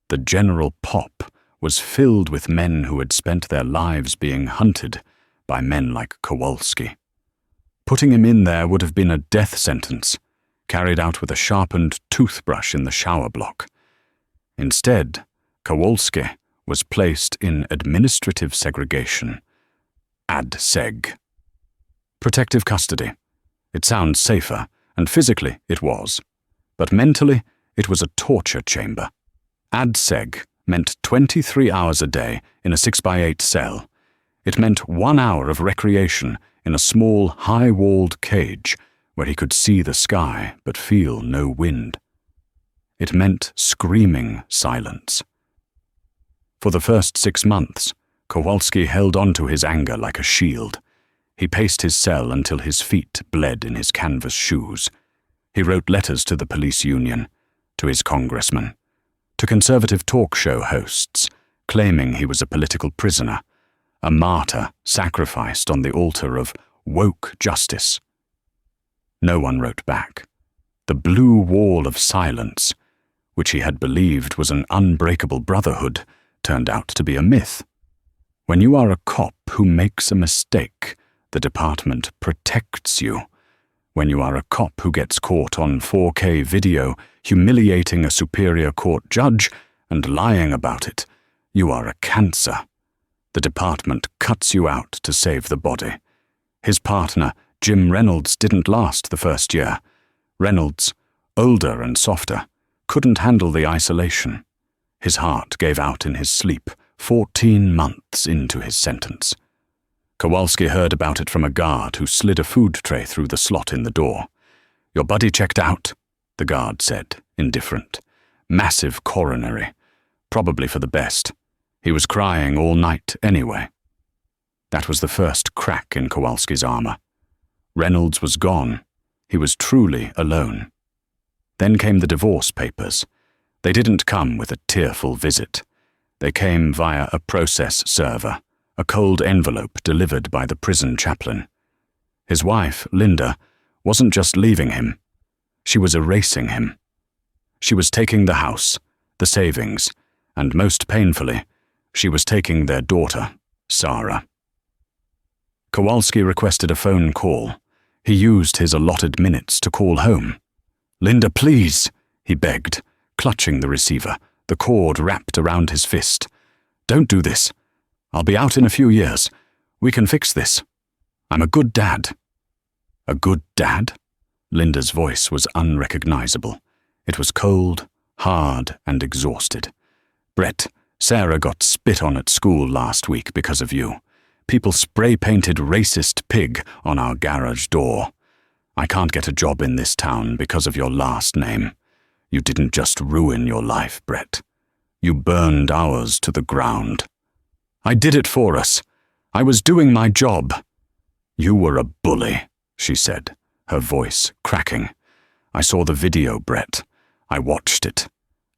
The general pop was filled with men who had spent their lives being hunted by men like Kowalski. Putting him in there would have been a death sentence, carried out with a sharpened toothbrush in the shower block. Instead, Kowalski was placed in administrative segregation, ADSEG. Protective custody. It sounds safer, and physically it was. But mentally, it was a torture chamber. ADSEG meant 23 hours a day in a 6x8 cell. It meant 1 hour of recreation in a small, high-walled cage where he could see the sky but feel no wind. It meant screaming silence. For the first 6 months, Kowalski held on to his anger like a shield. He paced his cell until his feet bled in his canvas shoes. He wrote letters to the police union, to his congressman, to conservative talk show hosts, claiming he was a political prisoner, a martyr sacrificed on the altar of woke justice. No one wrote back. The blue wall of silence, which he had believed was an unbreakable brotherhood, turned out to be a myth. When you are a cop who makes a mistake, the department protects you. When you are a cop who gets caught on 4K video humiliating a superior court judge and lying about it, you are a cancer. The department cuts you out to save the body. His partner, Jim Reynolds, didn't last the first year. Reynolds, older and softer, couldn't handle the isolation. His heart gave out in his sleep 14 months into his sentence. Kowalski heard about it from a guard who slid a food tray through the slot in the door. "Your buddy checked out," the guard said, indifferent. "Massive coronary. Probably for the best. He was crying all night anyway." That was the first crack in Kowalski's armor. Reynolds was gone. He was truly alone. Then came the divorce papers. They didn't come with a tearful visit. They came via a process server, a cold envelope delivered by the prison chaplain. His wife, Linda, wasn't just leaving him. She was erasing him. She was taking the house, the savings, and most painfully, she was taking their daughter, Sarah. Kowalski requested a phone call. He used his allotted minutes to call home. "Linda, please," he begged, clutching the receiver, the cord wrapped around his fist. "Don't do this. I'll be out in a few years. We can fix this. I'm a good dad." A good dad? Linda's voice was unrecognizable. It was cold, hard, and exhausted. "Brett, Sarah got spit on at school last week because of you. People spray-painted racist pig on our garage door. I can't get a job in this town because of your last name. You didn't just ruin your life, Brett. You burned ours to the ground. I did it for us. I was doing my job." "You were a bully," she said, her voice cracking. "I saw the video, Brett. I watched it.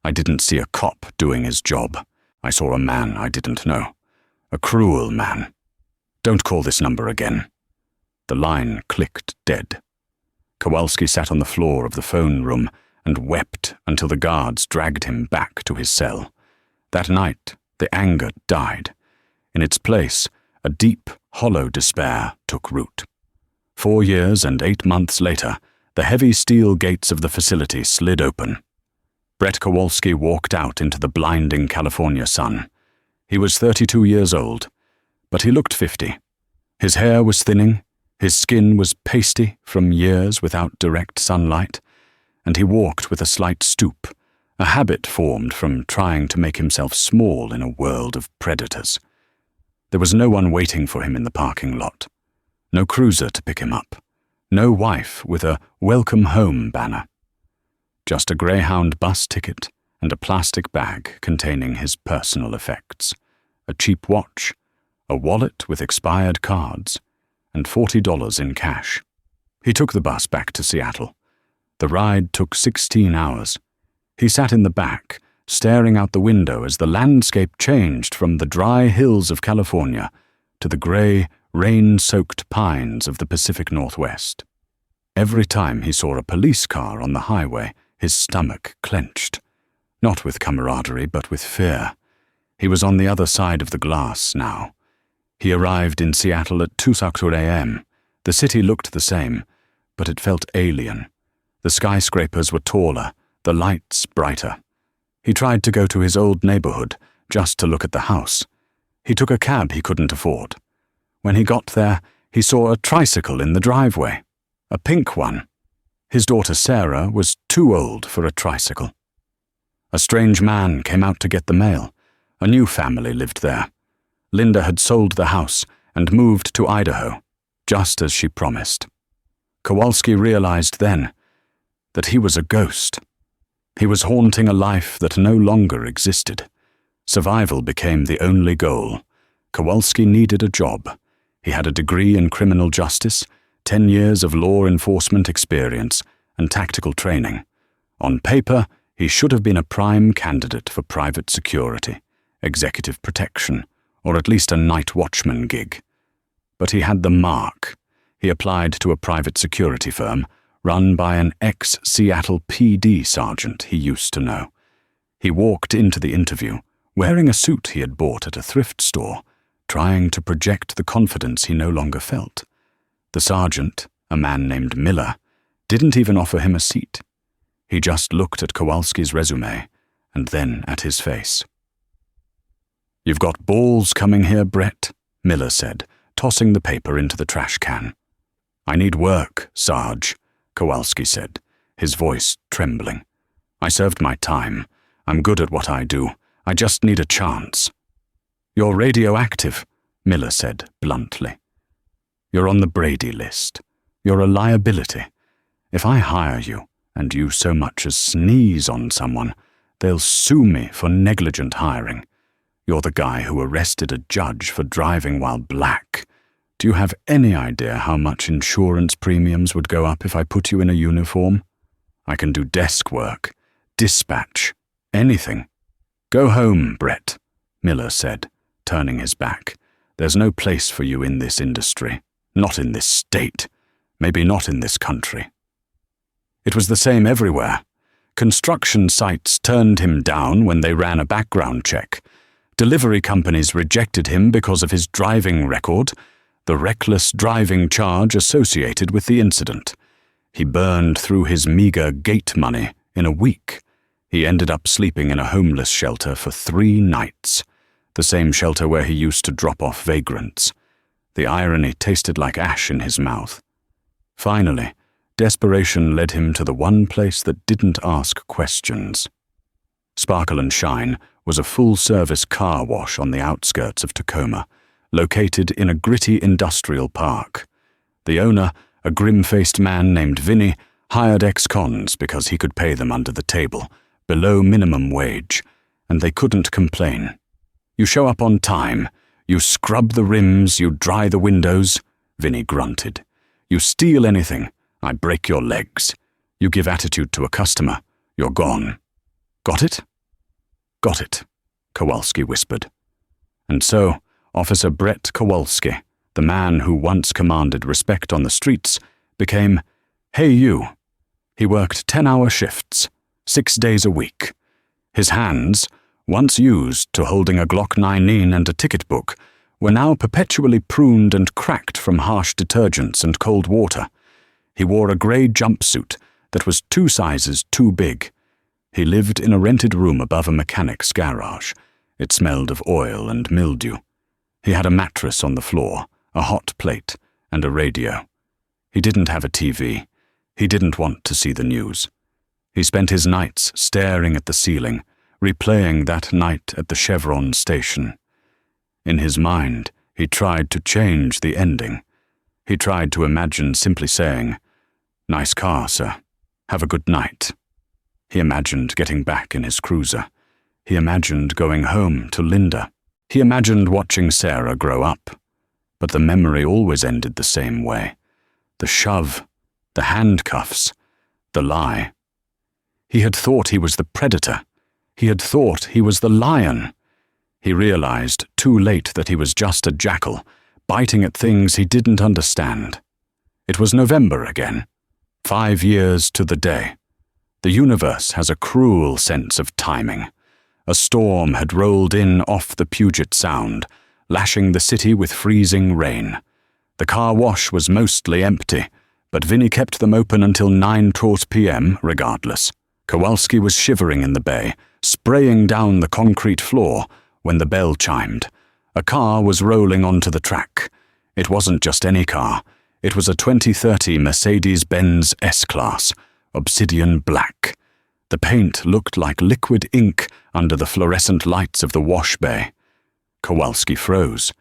I didn't see a cop doing his job. I saw a man I didn't know. A cruel man. Don't call this number again." The line clicked dead. Kowalski sat on the floor of the phone room and wept until the guards dragged him back to his cell. That night, the anger died. In its place, a deep, hollow despair took root. 4 years and 8 months later, the heavy steel gates of the facility slid open. Brett Kowalski walked out into the blinding California sun. He was 32 years old, but he looked 50. His hair was thinning, his skin was pasty from years without direct sunlight, and he walked with a slight stoop, a habit formed from trying to make himself small in a world of predators. There was no one waiting for him in the parking lot. No cruiser to pick him up. No wife with a "Welcome Home" banner. Just a Greyhound bus ticket and a plastic bag containing his personal effects. A cheap watch, a wallet with expired cards, and $40 in cash. He took the bus back to Seattle. The ride took 16 hours. He sat in the back, staring out the window as the landscape changed from the dry hills of California to the gray, rain-soaked pines of the Pacific Northwest. Every time he saw a police car on the highway, his stomach clenched. Not with camaraderie, but with fear. He was on the other side of the glass now. He arrived in Seattle at 2:00 a.m. The city looked the same, but it felt alien. The skyscrapers were taller, the lights brighter. He tried to go to his old neighborhood, just to look at the house. He took a cab he couldn't afford. When he got there, he saw a tricycle in the driveway. A pink one. His daughter Sarah was too old for a tricycle. A strange man came out to get the mail. A new family lived there. Linda had sold the house and moved to Idaho, just as she promised. Kowalski realized then that he was a ghost. He was haunting a life that no longer existed. Survival became the only goal. Kowalski needed a job. He had a degree in criminal justice, 10 years of law enforcement experience, and tactical training. On paper, he should have been a prime candidate for private security, executive protection, or at least a night watchman gig. But he had the mark. He applied to a private security firm run by an ex-Seattle PD sergeant he used to know. He walked into the interview wearing a suit he had bought at a thrift store, trying to project the confidence he no longer felt. The sergeant, a man named Miller, didn't even offer him a seat. He just looked at Kowalski's resume and then at his face. "You've got balls coming here, Brett," Miller said, tossing the paper into the trash can. "I need work, Sarge," Kowalski said, his voice trembling. "I served my time. I'm good at what I do. I just need a chance." "You're radioactive," Miller said bluntly. "You're on the Brady list. You're a liability. If I hire you, and you so much as sneeze on someone, they'll sue me for negligent hiring. You're the guy who arrested a judge for driving while black. Do you have any idea how much insurance premiums would go up if I put you in a uniform? I can do desk work, dispatch, anything." "Go home, Brett," Miller said, turning his back. "There's no place for you in this industry. Not in this state. Maybe not in this country." It was the same everywhere. Construction sites turned him down when they ran a background check. Delivery companies rejected him because of his driving record, the reckless driving charge associated with the incident. He burned through his meager gate money in a week. He ended up sleeping in a homeless shelter for 3 nights, the same shelter where he used to drop off vagrants. The irony tasted like ash in his mouth. Finally, desperation led him to the one place that didn't ask questions. Sparkle and Shine was a full-service car wash on the outskirts of Tacoma, located in a gritty industrial park. The owner, a grim-faced man named Vinny, hired ex-cons because he could pay them under the table, below minimum wage, and they couldn't complain. "You show up on time. You scrub the rims, you dry the windows," Vinny grunted. "You steal anything, I break your legs. You give attitude to a customer, you're gone. Got it?" "Got it," Kowalski whispered. And so, Officer Brett Kowalski, the man who once commanded respect on the streets, became, "Hey you." He worked 10-hour shifts, 6 days a week. His hands, once used to holding a Glock 19 and a ticket book, were now perpetually pruned and cracked from harsh detergents and cold water. He wore a grey jumpsuit that was 2 sizes too big. He lived in a rented room above a mechanic's garage. It smelled of oil and mildew. He had a mattress on the floor, a hot plate, and a radio. He didn't have a TV. He didn't want to see the news. He spent his nights staring at the ceiling, replaying that night at the Chevron station. In his mind, he tried to change the ending. He tried to imagine simply saying, "Nice car, sir. Have a good night." He imagined getting back in his cruiser. He imagined going home to Linda. He imagined watching Sarah grow up. But the memory always ended the same way. The shove, the handcuffs, the lie. He had thought he was the predator. He had thought he was the lion. He realized too late that he was just a jackal, biting at things he didn't understand. It was November again, 5 years to the day. The universe has a cruel sense of timing. A storm had rolled in off the Puget Sound, lashing the city with freezing rain. The car wash was mostly empty, but Vinny kept them open until 9:00 p.m. regardless. Kowalski was shivering in the bay, spraying down the concrete floor when the bell chimed. A car was rolling onto the track. It wasn't just any car. It was a 2030 Mercedes-Benz S-Class, obsidian black. The paint looked like liquid ink under the fluorescent lights of the wash bay. Kowalski froze.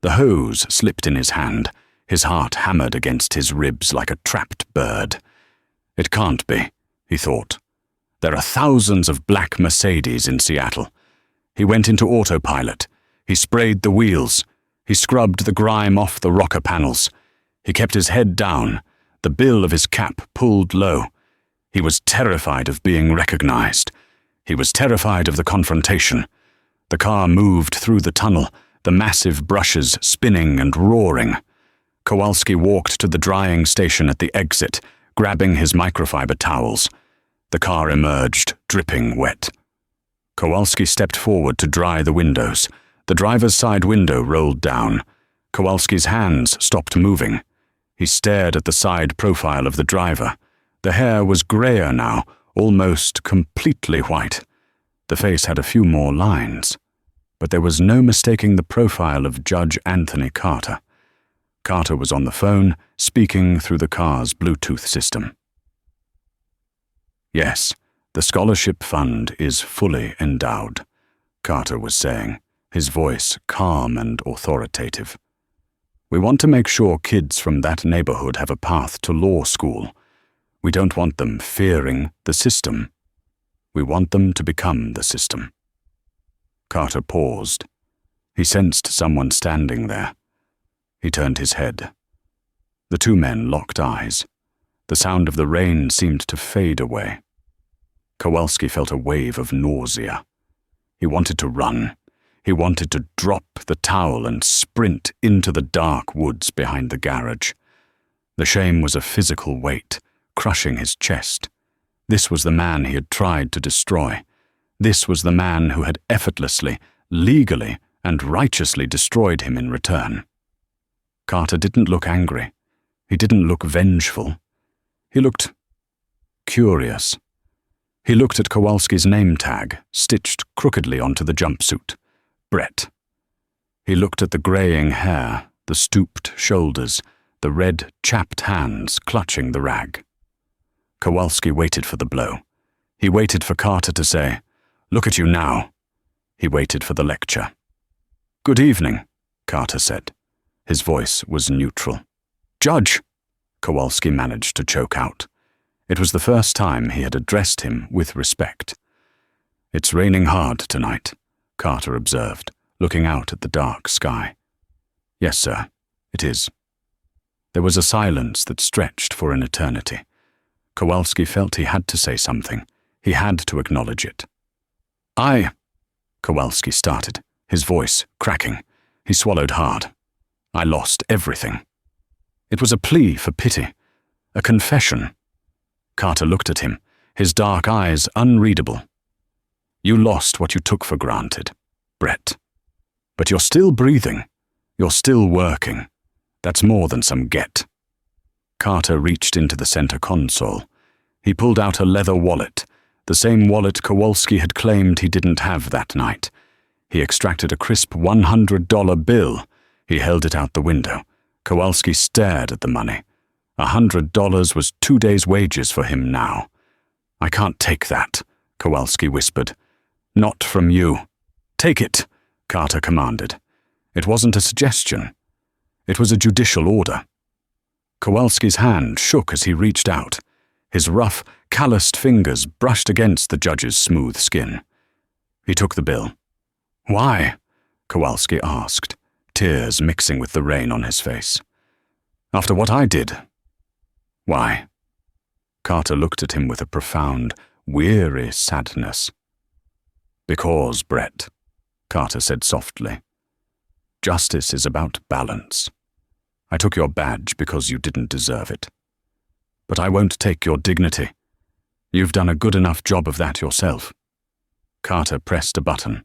The hose slipped in his hand. His heart hammered against his ribs like a trapped bird. It can't be, he thought. There are thousands of black Mercedes in Seattle. He went into autopilot. He sprayed the wheels. He scrubbed the grime off the rocker panels. He kept his head down, the bill of his cap pulled low. He was terrified of being recognized. He was terrified of the confrontation. The car moved through the tunnel, the massive brushes spinning and roaring. Kowalski walked to the drying station at the exit, grabbing his microfiber towels. The car emerged, dripping wet. Kowalski stepped forward to dry the windows. The driver's side window rolled down. Kowalski's hands stopped moving. He stared at the side profile of the driver. The hair was grayer now, almost completely white. The face had a few more lines. But there was no mistaking the profile of Judge Anthony Carter. Carter was on the phone, speaking through the car's Bluetooth system. "Yes, the scholarship fund is fully endowed," Carter was saying, his voice calm and authoritative. "We want to make sure kids from that neighborhood have a path to law school. We don't want them fearing the system. We want them to become the system." Carter paused. He sensed someone standing there. He turned his head. The two men locked eyes. The sound of the rain seemed to fade away. Kowalski felt a wave of nausea. He wanted to run. He wanted to drop the towel and sprint into the dark woods behind the garage. The shame was a physical weight, crushing his chest. This was the man he had tried to destroy. This was the man who had effortlessly, legally, and righteously destroyed him in return. Carter didn't look angry. He didn't look vengeful. He looked curious. He looked at Kowalski's name tag, stitched crookedly onto the jumpsuit. Brett. He looked at the graying hair, the stooped shoulders, the red, chapped hands clutching the rag. Kowalski waited for the blow. He waited for Carter to say, "Look at you now." He waited for the lecture. "Good evening," Carter said. His voice was neutral. "Judge," Kowalski managed to choke out. It was the first time he had addressed him with respect. "It's raining hard tonight," Carter observed, looking out at the dark sky. "Yes, sir, it is." There was a silence that stretched for an eternity. Kowalski felt he had to say something. He had to acknowledge it. Kowalski started, his voice cracking. He swallowed hard. "I lost everything." It was a plea for pity, a confession. Carter looked at him, his dark eyes unreadable. "You lost what you took for granted, Brett. But you're still breathing. You're still working. That's more than some get." Carter reached into the center console. He pulled out a leather wallet, the same wallet Kowalski had claimed he didn't have that night. He extracted a crisp $100 bill. He held it out the window. Kowalski stared at the money. $100 was 2 days' wages for him now. "I can't take that," Kowalski whispered. "Not from you." "Take it," Carter commanded. It wasn't a suggestion. It was a judicial order. Kowalski's hand shook as he reached out. His rough, calloused fingers brushed against the judge's smooth skin. He took the bill. "Why?" Kowalski asked, tears mixing with the rain on his face. "After what I did." "Why?" Carter looked at him with a profound, weary sadness. "Because, Brett," Carter said softly. "Justice is about balance. I took your badge because you didn't deserve it. But I won't take your dignity. You've done a good enough job of that yourself." Carter pressed a button.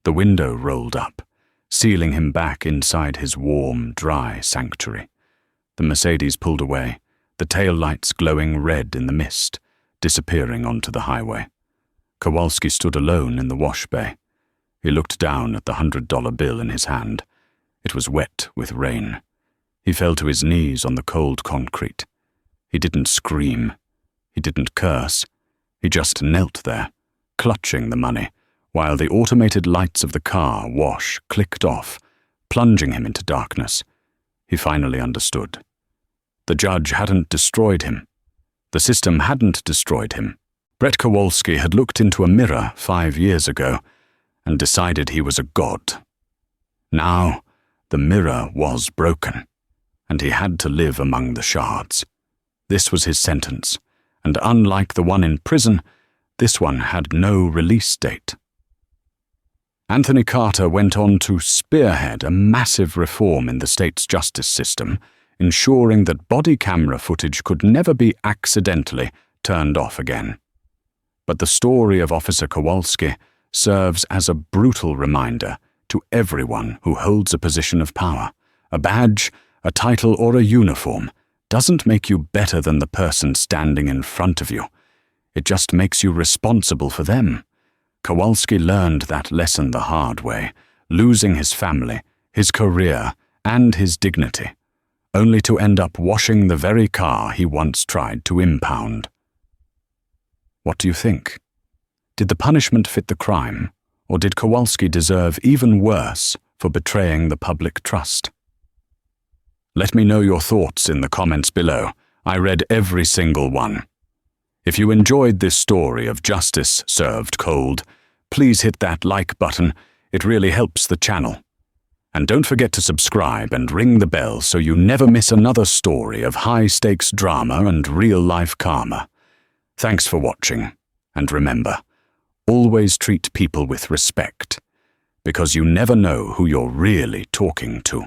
The window rolled up, sealing him back inside his warm, dry sanctuary. The Mercedes pulled away, the taillights glowing red in the mist, disappearing onto the highway. Kowalski stood alone in the wash bay. He looked down at the $100 bill in his hand. It was wet with rain. He fell to his knees on the cold concrete. He didn't scream. He didn't curse. He just knelt there, clutching the money, while the automated lights of the car wash clicked off, plunging him into darkness. he finally understood. The judge hadn't destroyed him. The system hadn't destroyed him. Brett Kowalski had looked into a mirror 5 years ago and decided he was a god. Now, the mirror was broken, and he had to live among the shards. This was his sentence, and unlike the one in prison, this one had no release date. Anthony Carter went on to spearhead a massive reform in the state's justice system, ensuring that body camera footage could never be accidentally turned off again. But the story of Officer Kowalski serves as a brutal reminder to everyone who holds a position of power. A badge, a title, or a uniform doesn't make you better than the person standing in front of you. It just makes you responsible for them. Kowalski learned that lesson the hard way, losing his family, his career, and his dignity, only to end up washing the very car he once tried to impound. What do you think? Did the punishment fit the crime, or did Kowalski deserve even worse for betraying the public trust? Let me know your thoughts in the comments below. I read every single one. If you enjoyed this story of justice served cold, please hit that like button. It really helps the channel. And don't forget to subscribe and ring the bell so you never miss another story of high-stakes drama and real-life karma. Thanks for watching, and remember, always treat people with respect, because you never know who you're really talking to.